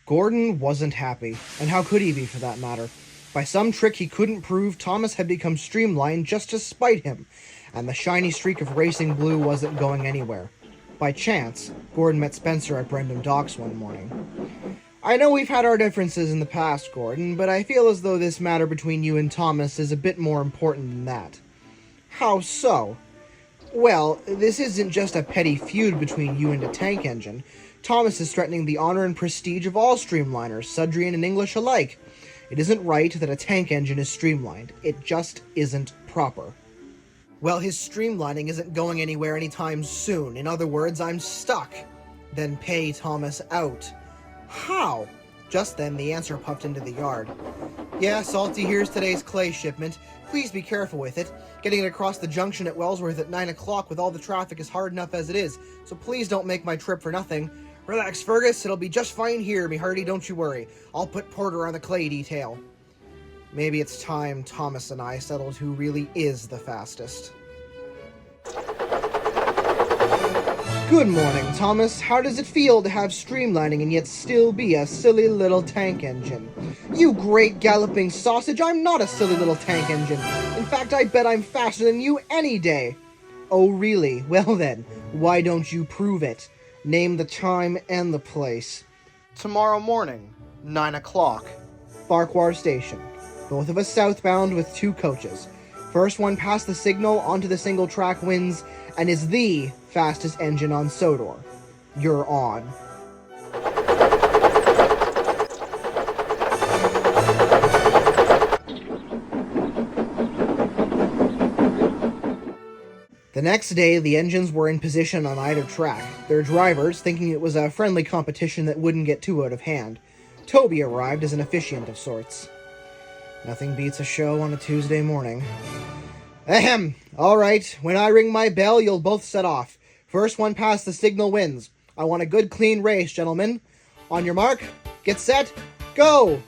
Gordon wasn't happy, and how could he be for that matter? By some trick he couldn't prove, Thomas had become streamlined just to spite him, and the shiny streak of racing blue wasn't going anywhere. By chance, Gordon met Spencer at Brendam Docks one morning. I know we've had our differences in the past, Gordon, but I feel as though this matter between you and Thomas is a bit more important than that. How so? Well, this isn't just a petty feud between you and a tank engine. Thomas is threatening the honor and prestige of all streamliners, Sudrian and English alike. It isn't right that a tank engine is streamlined. It just isn't proper. Well, his streamlining isn't going anywhere anytime soon. In other words, I'm stuck. Then pay Thomas out. How? Just then, the answer puffed into the yard. Yeah, Salty, here's today's clay shipment. Please be careful with it. Getting it across the junction at Wellsworth at 9 o'clock with all the traffic is hard enough as it is, so please don't make my trip for nothing. Relax, Fergus, it'll be just fine here, me hearty, don't you worry. I'll put Porter on the clay detail. Maybe it's time Thomas and I settled who really is the fastest. Good morning, Thomas. How does it feel to have streamlining and yet still be a silly little tank engine? You great galloping sausage, I'm not a silly little tank engine. In fact, I bet I'm faster than you any day. Oh, really? Well then, why don't you prove it? Name the time and the place. Tomorrow morning, 9 o'clock. Farquhar Station. Both of us southbound with 2 coaches. First one past the signal onto the single track wins and is the fastest engine on Sodor. You're on. The next day, the engines were in position on either track, their drivers thinking it was a friendly competition that wouldn't get too out of hand. Toby arrived as an officiant of sorts. Nothing beats a show on a Tuesday morning. Ahem. All right, when I ring my bell, you'll both set off. First one past the signal wins. I want a good clean race, gentlemen. On your mark, get set, go!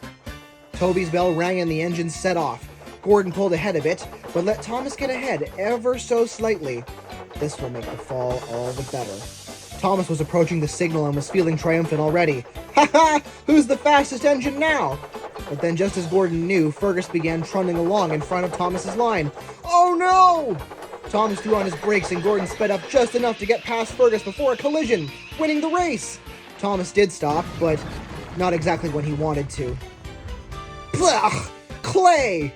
Toby's bell rang and the engine set off. Gordon pulled ahead a bit, but let Thomas get ahead ever so slightly. This will make the fall all the better. Thomas was approaching the signal and was feeling triumphant already. Ha ha! Who's the fastest engine now? But then, just as Gordon knew, Fergus began trundling along in front of Thomas's line. Oh no! Thomas threw on his brakes and Gordon sped up just enough to get past Fergus before a collision, winning the race. Thomas did stop, but not exactly when he wanted to. Blah! Clay!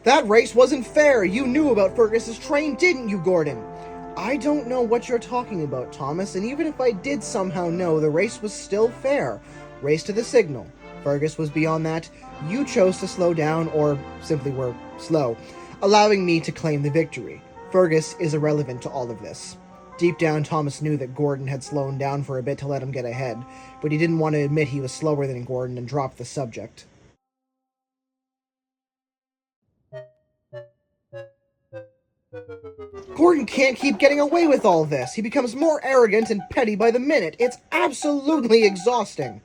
That race wasn't fair. You knew about Fergus's train, didn't you, Gordon? I don't know what you're talking about, Thomas, and even if I did somehow know, the race was still fair. Race to the signal. Fergus was beyond that. You chose to slow down, or simply were slow, allowing me to claim the victory. Fergus is irrelevant to all of this. Deep down, Thomas knew that Gordon had slowed down for a bit to let him get ahead, but he didn't want to admit he was slower than Gordon and dropped the subject. Gordon can't keep getting away with all this. He becomes more arrogant and petty by the minute. It's absolutely exhausting.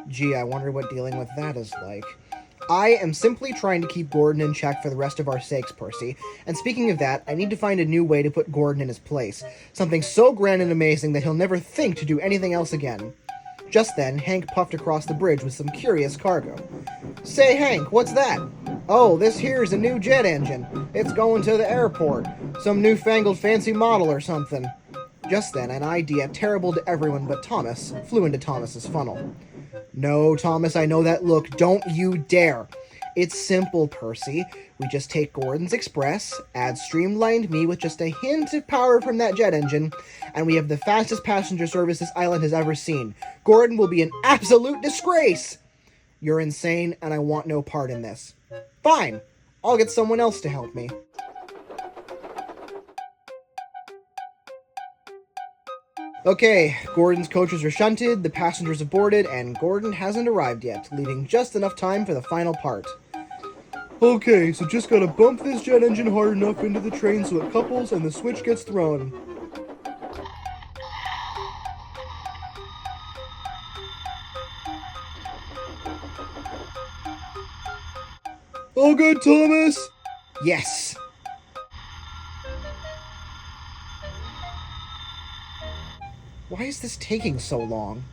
Gee, I wonder what dealing with that is like. I am simply trying to keep Gordon in check for the rest of our sakes, Percy. And speaking of that, I need to find a new way to put Gordon in his place. Something so grand and amazing that he'll never think to do anything else again. Just then, Hank puffed across the bridge with some curious cargo. Say, Hank, what's that? Oh, this here's a new jet engine. It's going to the airport. Some newfangled fancy model or something. Just then, an idea terrible to everyone but Thomas flew into Thomas's funnel. No, Thomas, I know that look. Don't you dare. It's simple, Percy. We just take Gordon's Express, add streamlined me with just a hint of power from that jet engine, and we have the fastest passenger service this island has ever seen. Gordon will be an absolute disgrace! You're insane, and I want no part in this. Fine. I'll get someone else to help me. Okay, Gordon's coaches are shunted, the passengers have boarded, and Gordon hasn't arrived yet, leaving just enough time for the final part. Okay, so just gotta bump this jet engine hard enough into the train so it couples and the switch gets thrown. All good, Thomas? Yes. Why is this taking so long?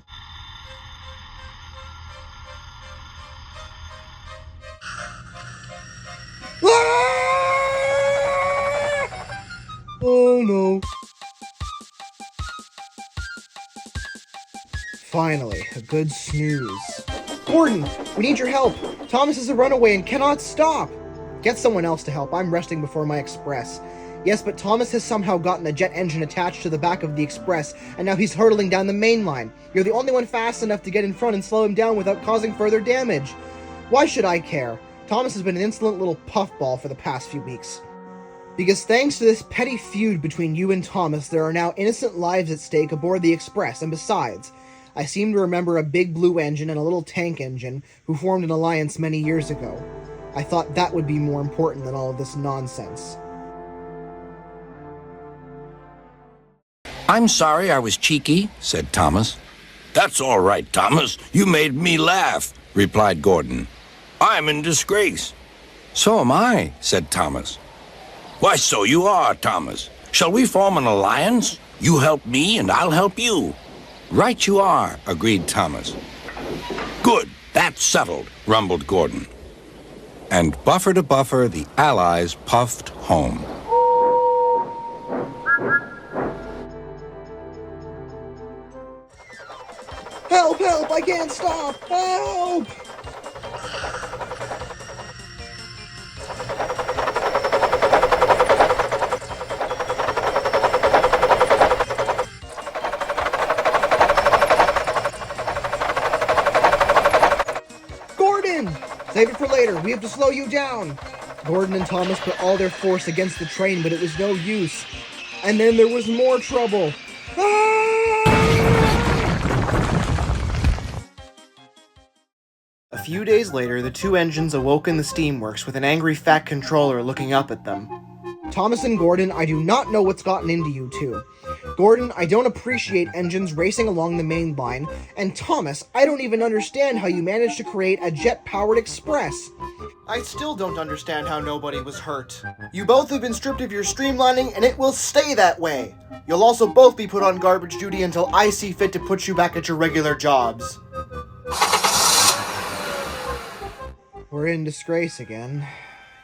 Oh no. Finally, a good snooze. Gordon, we need your help. Thomas is a runaway and cannot stop. Get someone else to help. I'm resting before my express. Yes, but Thomas has somehow gotten a jet engine attached to the back of the express, and now he's hurtling down the main line. You're the only one fast enough to get in front and slow him down without causing further damage. Why should I care? Thomas has been an insolent little puffball for the past few weeks. Because thanks to this petty feud between you and Thomas, there are now innocent lives at stake aboard the express, and besides, I seem to remember a big blue engine and a little tank engine who formed an alliance many years ago. I thought that would be more important than all of this nonsense. "I'm sorry I was cheeky," said Thomas. "That's all right, Thomas. You made me laugh," replied Gordon. "I'm in disgrace." "So am I," said Thomas. "Why, so you are, Thomas. Shall we form an alliance? You help me and I'll help you." "Right you are," agreed Thomas. "Good. That's settled," rumbled Gordon. And buffer to buffer, the Allies puffed home. Help, help, I can't stop, help! Gordon! Save it for later, we have to slow you down! Gordon and Thomas put all their force against the train, but it was no use. And then there was more trouble. A few days later, the two engines awoke in the steamworks with an angry fat controller looking up at them. Thomas and Gordon, I do not know what's gotten into you two. Gordon, I don't appreciate engines racing along the main line, and Thomas, I don't even understand how you managed to create a jet-powered express. I still don't understand how nobody was hurt. You both have been stripped of your streamlining, and it will stay that way. You'll also both be put on garbage duty until I see fit to put you back at your regular jobs. We're in disgrace again.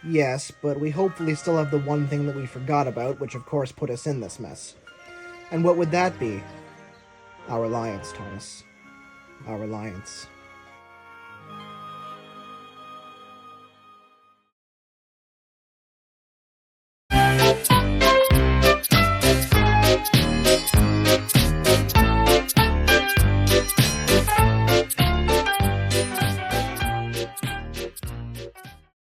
Yes, but we hopefully still have the one thing that we forgot about, which of course put us in this mess. And what would that be? Our alliance, Thomas. Our alliance.